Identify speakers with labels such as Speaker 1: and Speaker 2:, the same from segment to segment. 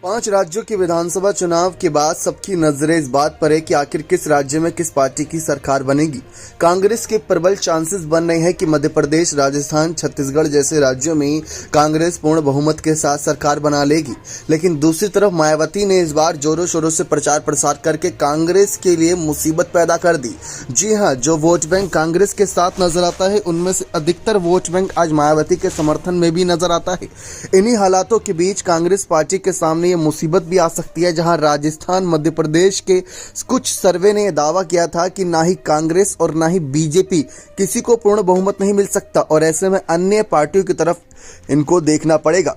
Speaker 1: 5 राज्यों के विधानसभा चुनाव के बाद सबकी नजरें इस बात पर है कि आखिर किस राज्य में किस पार्टी की सरकार बनेगी। कांग्रेस के प्रबल चांसेस बन रहे हैं कि मध्य प्रदेश, राजस्थान, छत्तीसगढ़ जैसे राज्यों में कांग्रेस पूर्ण बहुमत के साथ सरकार बना लेगी। लेकिन दूसरी तरफ मायावती ने इस बार जोरों शोरों से प्रचार प्रसार करके कांग्रेस के लिए मुसीबत पैदा कर दी। जी हाँ, जो वोट बैंक कांग्रेस के साथ नजर आता है उनमें से अधिकतर वोट बैंक आज मायावती के समर्थन में भी नजर आता है। इन्हीं हालातों के बीच कांग्रेस पार्टी के सामने ये मुसीबत भी आ सकती है, जहां राजस्थान, मध्य प्रदेश के कुछ सर्वे ने यह दावा किया था कि ना ही कांग्रेस और ना ही बीजेपी किसी को पूर्ण बहुमत नहीं मिल सकता और ऐसे में अन्य पार्टियों की तरफ इनको देखना पड़ेगा।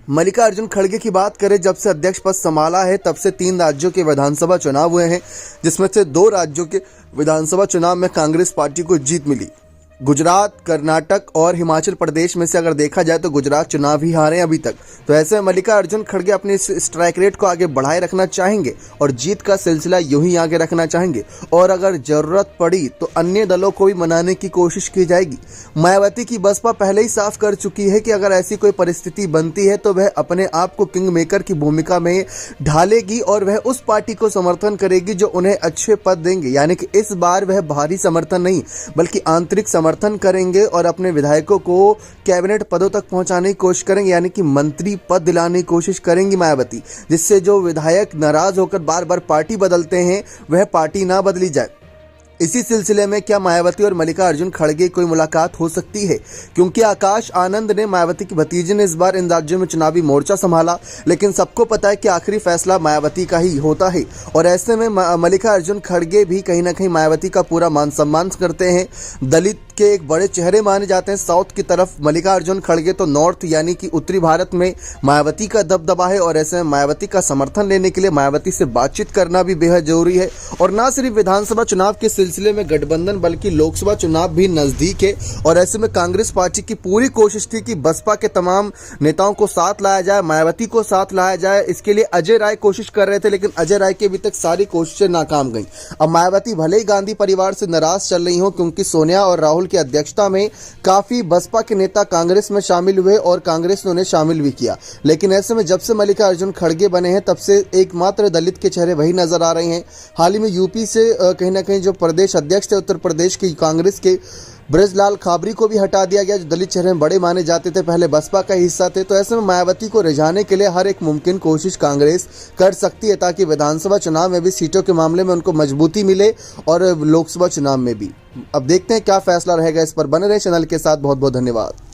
Speaker 1: मल्लिकार्जुन खड़गे की बात करें, जब से अध्यक्ष पद संभाला है तब से 3 राज्यों के विधानसभा चुनाव हुए हैं, जिसमें से 2 राज्यों के विधानसभा चुनाव में कांग्रेस पार्टी को जीत मिली। गुजरात, कर्नाटक और हिमाचल प्रदेश में से अगर देखा जाए तो गुजरात चुनाव ही हारे अभी तक। तो ऐसे में मल्लिकार्जुन खड़गे अपने इस स्ट्राइक रेट को आगे बढ़ाए रखना चाहेंगे और जीत का सिलसिला यूं ही आगे रखना चाहेंगे और अगर जरूरत पड़ी तो अन्य दलों को भी मनाने की कोशिश की जाएगी। मायावती की बसपा पहले ही साफ कर चुकी है कि अगर ऐसी कोई परिस्थिति बनती है तो वह अपने आप को किंग मेकर की भूमिका में ढालेगी और वह उस पार्टी को समर्थन करेगी जो उन्हें अच्छे पद देंगे। यानी कि इस बार वह बाहरी समर्थन नहीं बल्कि आंतरिक समर्थन करेंगे और अपने विधायकों को कैबिनेट पदों तक पहुंचाने की कोशिश करेंगे, यानी कि मंत्री पद दिलाने की कोशिश करेंगी मायावती, जिससे जो विधायक नाराज होकर बार बार पार्टी बदलते हैं वह पार्टी ना बदली जाए। इसी सिलसिले में क्या मायावती और मल्लिकार्जुन खड़गे कोई मुलाकात हो सकती है, क्योंकि आकाश आनंद ने, मायावती की भतीजे ने, इस बार इन राज्यों में चुनावी मोर्चा संभाला। लेकिन सबको पता है कि आखिरी फैसला मायावती का ही होता है और ऐसे में मल्लिकार्जुन खड़गे भी कहीं ना कहीं मायावती का पूरा मान सम्मान करते हैं। दलित के एक बड़े चेहरे माने जाते हैं साउथ की तरफ मल्लिकार्जुन खड़गे, तो नॉर्थ यानी कि उत्तरी भारत में मायावती का दबदबा है और ऐसे में मायावती का समर्थन लेने के लिए मायावती से बातचीत करना भी बेहद जरूरी है। और ना सिर्फ विधानसभा चुनाव के सिलसिले में गठबंधन बल्कि लोकसभा चुनाव भी नजदीक है और ऐसे में कांग्रेस पार्टी की पूरी कोशिश थी कि बसपा के तमाम नेताओं को साथ लाया जाए, मायावती को साथ लाया जाए। इसके लिए अजय राय कोशिश कर रहे थे, लेकिन अजय राय की अभी तक सारी कोशिशें नाकाम गईं। अब मायावती भले ही गांधी परिवार से नाराज चल रही हो, क्योंकि सोनिया और राहुल की अध्यक्षता में काफी बसपा के नेता कांग्रेस में शामिल हुए और कांग्रेस ने उन्हें शामिल भी किया। लेकिन ऐसे में जब से मल्लिकार्जुन खड़गे बने हैं तब से एकमात्र दलित के चेहरे वही नजर आ रहे हैं। हाल ही में यूपी से कहीं ना कहीं जो प्रदेश अध्यक्ष थे उत्तर प्रदेश की कांग्रेस के, ब्रजलाल खाबरी को भी हटा दिया गया, जो दलित चेहरे में बड़े माने जाते थे, पहले बसपा का हिस्सा थे। तो ऐसे में मायावती को रिझाने के लिए हर एक मुमकिन कोशिश कांग्रेस कर सकती है ताकि विधानसभा चुनाव में भी सीटों के मामले में उनको मजबूती मिले और लोकसभा चुनाव में भी। अब देखते हैं क्या फैसला रहेगा, इस पर बने रहे चैनल के साथ। बहुत बहुत धन्यवाद।